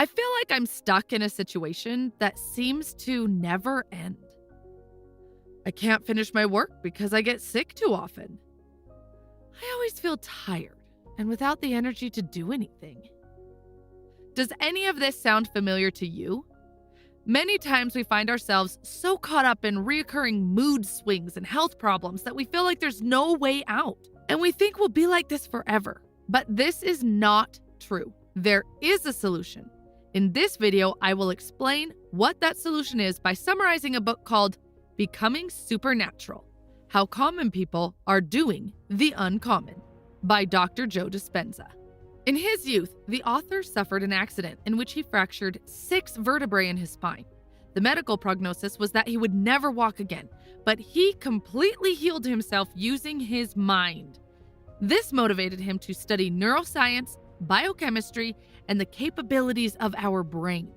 I feel like I'm stuck in a situation that seems to never end. I can't finish my work because I get sick too often. I always feel tired and without the energy to do anything. Does any of this sound familiar to you? Many times we find ourselves so caught up in recurring mood swings and health problems that we feel like there's no way out, and we think we'll be like this forever. But this is not true. There is a solution. In this video, I will explain what that solution is by summarizing a book called Becoming Supernatural: How Common People Are Doing the Uncommon by Dr. Joe Dispenza. In his youth, the author suffered an accident in which he fractured 6 vertebrae in his spine. The medical prognosis was that he would never walk again, but he completely healed himself using his mind. This motivated him to study neuroscience, biochemistry, and the capabilities of our brain.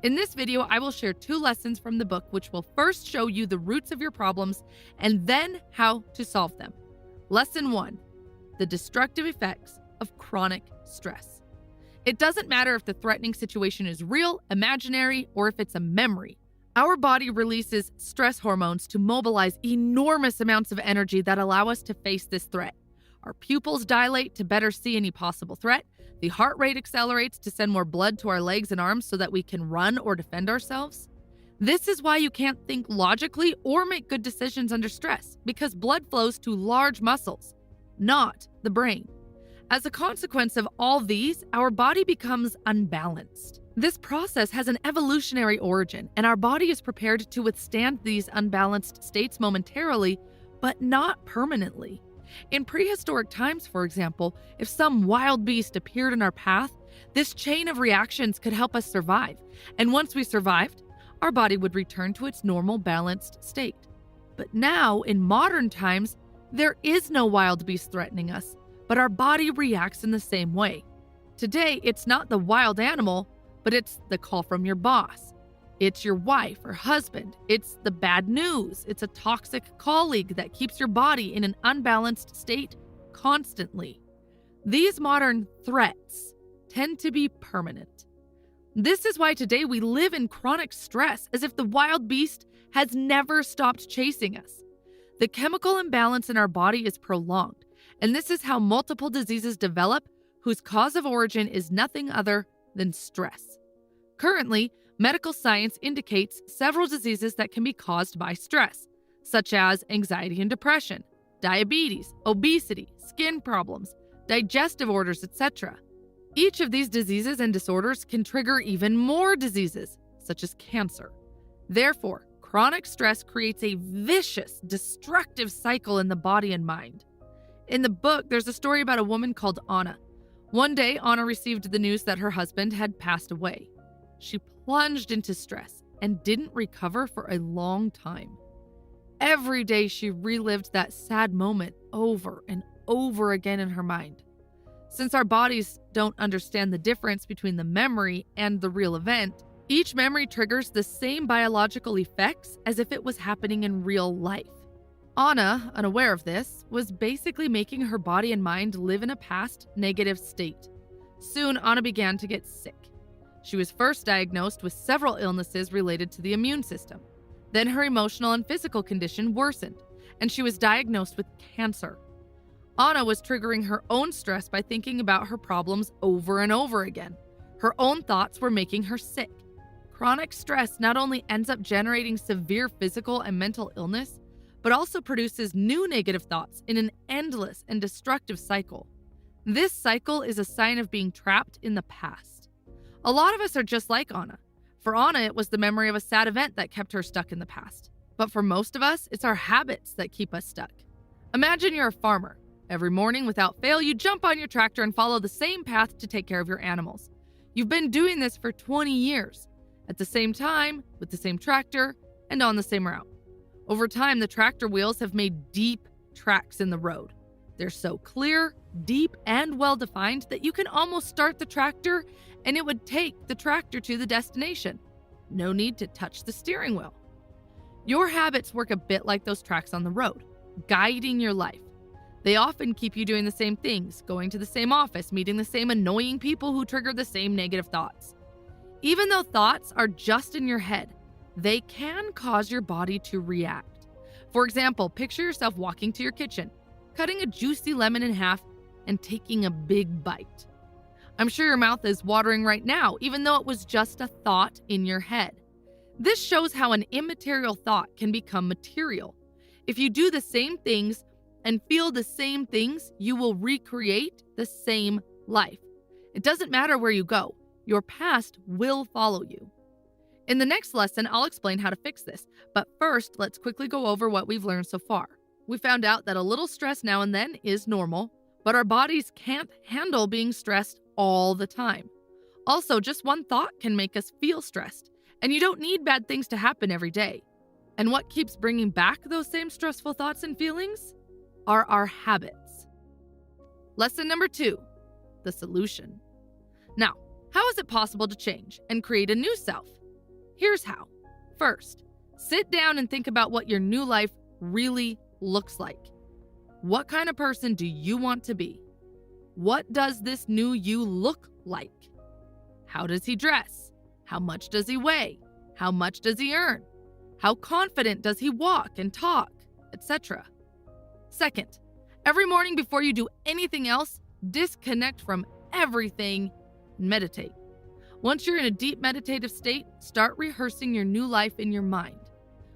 In this video, I will share 2 lessons from the book which will first show you the roots of your problems and then how to solve them. Lesson 1: the destructive effects of chronic stress. It doesn't matter if the threatening situation is real, imaginary, or if it's a memory. Our body releases stress hormones to mobilize enormous amounts of energy that allow us to face this threat. Our pupils dilate to better see any possible threat. The heart rate accelerates to send more blood to our legs and arms so that we can run or defend ourselves. This is why you can't think logically or make good decisions under stress, because blood flows to large muscles, not the brain. As a consequence of all these, our body becomes unbalanced. This process has an evolutionary origin, and our body is prepared to withstand these unbalanced states momentarily, but not permanently. In prehistoric times, for example, if some wild beast appeared in our path, this chain of reactions could help us survive. And once we survived, our body would return to its normal balanced state. But now, in modern times, there is no wild beast threatening us, but our body reacts in the same way. Today, it's not the wild animal, but it's the call from your boss. It's your wife or husband. It's the bad news. It's a toxic colleague that keeps your body in an unbalanced state constantly. These modern threats tend to be permanent. This is why today we live in chronic stress, as if the wild beast has never stopped chasing us. The chemical imbalance in our body is prolonged, and this is how multiple diseases develop whose cause of origin is nothing other than stress. Currently, medical science indicates several diseases that can be caused by stress, such as anxiety and depression, diabetes, obesity, skin problems, digestive disorders, etc. Each of these diseases and disorders can trigger even more diseases, such as cancer. Therefore, chronic stress creates a vicious, destructive cycle in the body and mind. In the book, there's a story about a woman called Anna. One day, Anna received the news that her husband had passed away. She plunged into stress and didn't recover for a long time. Every day, she relived that sad moment over and over again in her mind. Since our bodies don't understand the difference between the memory and the real event, each memory triggers the same biological effects as if it was happening in real life. Anna, unaware of this, was basically making her body and mind live in a past negative state. Soon, Anna began to get sick. She was first diagnosed with several illnesses related to the immune system. Then her emotional and physical condition worsened, and she was diagnosed with cancer. Anna was triggering her own stress by thinking about her problems over and over again. Her own thoughts were making her sick. Chronic stress not only ends up generating severe physical and mental illness, but also produces new negative thoughts in an endless and destructive cycle. This cycle is a sign of being trapped in the past. A lot of us are just like Anna. For Anna, it was the memory of a sad event that kept her stuck in the past. But for most of us, it's our habits that keep us stuck. Imagine you're a farmer. Every morning, without fail, you jump on your tractor and follow the same path to take care of your animals. You've been doing this for 20 years, at the same time, with the same tractor, and on the same route. Over time, the tractor wheels have made deep tracks in the road. They're so clear, deep, and well-defined that you can almost start the tractor and it would take the tractor to the destination. No need to touch the steering wheel. Your habits work a bit like those tracks on the road, guiding your life. They often keep you doing the same things, going to the same office, meeting the same annoying people who trigger the same negative thoughts. Even though thoughts are just in your head, they can cause your body to react. For example, picture yourself walking to your kitchen, cutting a juicy lemon in half, and taking a big bite. I'm sure your mouth is watering right now, even though it was just a thought in your head. This shows how an immaterial thought can become material. If you do the same things and feel the same things, you will recreate the same life. It doesn't matter where you go, your past will follow you. In the next lesson, I'll explain how to fix this, but first, let's quickly go over what we've learned so far. We found out that a little stress now and then is normal, but our bodies can't handle being stressed all the time. Also, just one thought can make us feel stressed, and you don't need bad things to happen every day. And what keeps bringing back those same stressful thoughts and feelings are our habits. Lesson number 2, the solution. Now, how is it possible to change and create a new self? Here's how. First, sit down and think about what your new life really looks like. What kind of person do you want to be? What does this new you look like? How does he dress? How much does he weigh? How much does he earn? How confident does he walk and talk, etc.? Second, every morning before you do anything else, disconnect from everything and meditate. Once you're in a deep meditative state, start rehearsing your new life in your mind.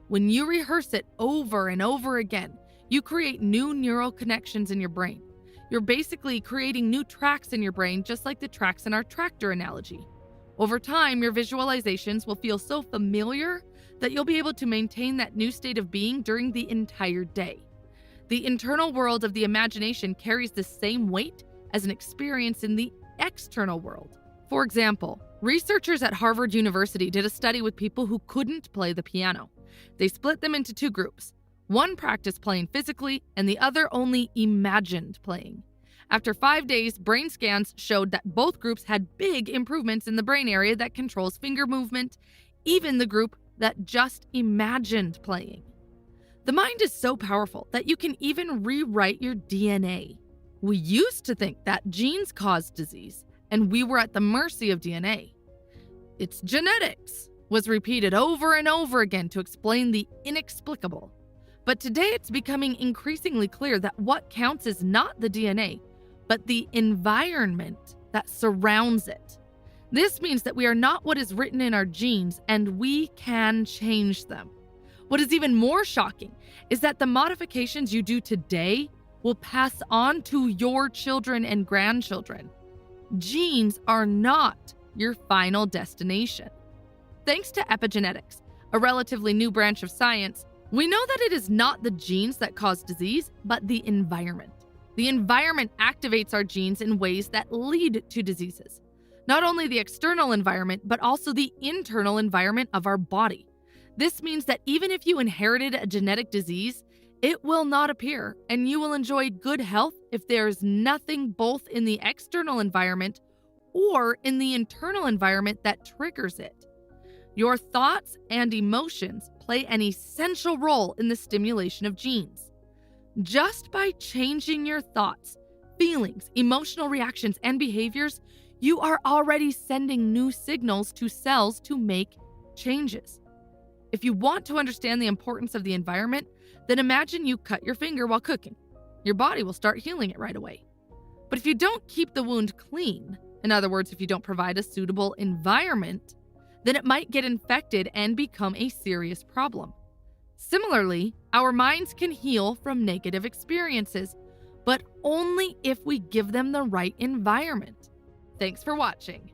When you rehearse it over and over again, you create new neural connections in your brain. You're basically creating new tracks in your brain, just like the tracks in our tractor analogy. Over time, your visualizations will feel so familiar that you'll be able to maintain that new state of being during the entire day. The internal world of the imagination carries the same weight as an experience in the external world. For example, researchers at Harvard University did a study with people who couldn't play the piano. They split them into 2 groups. One practiced playing physically, and the other only imagined playing. After 5 days, brain scans showed that both groups had big improvements in the brain area that controls finger movement, even the group that just imagined playing. The mind is so powerful that you can even rewrite your DNA. We used to think that genes caused disease, and we were at the mercy of DNA. It's genetics, was repeated over and over again to explain the inexplicable. But today it's becoming increasingly clear that what counts is not the DNA, but the environment that surrounds it. This means that we are not what is written in our genes, and we can change them. What is even more shocking is that the modifications you do today will pass on to your children and grandchildren. Genes are not your final destination. Thanks to epigenetics, a relatively new branch of science, we know that it is not the genes that cause disease, but the environment. The environment activates our genes in ways that lead to diseases. Not only the external environment, but also the internal environment of our body. This means that even if you inherited a genetic disease, it will not appear, and you will enjoy good health if there is nothing both in the external environment or in the internal environment that triggers it. Your thoughts and emotions play an essential role in the stimulation of genes. Just by changing your thoughts, feelings, emotional reactions, and behaviors, you are already sending new signals to cells to make changes. If you want to understand the importance of the environment, then imagine you cut your finger while cooking. Your body will start healing it right away. But if you don't keep the wound clean, in other words, if you don't provide a suitable environment, then it might get infected and become a serious problem. Similarly, our minds can heal from negative experiences, but only if we give them the right environment. Thanks for watching.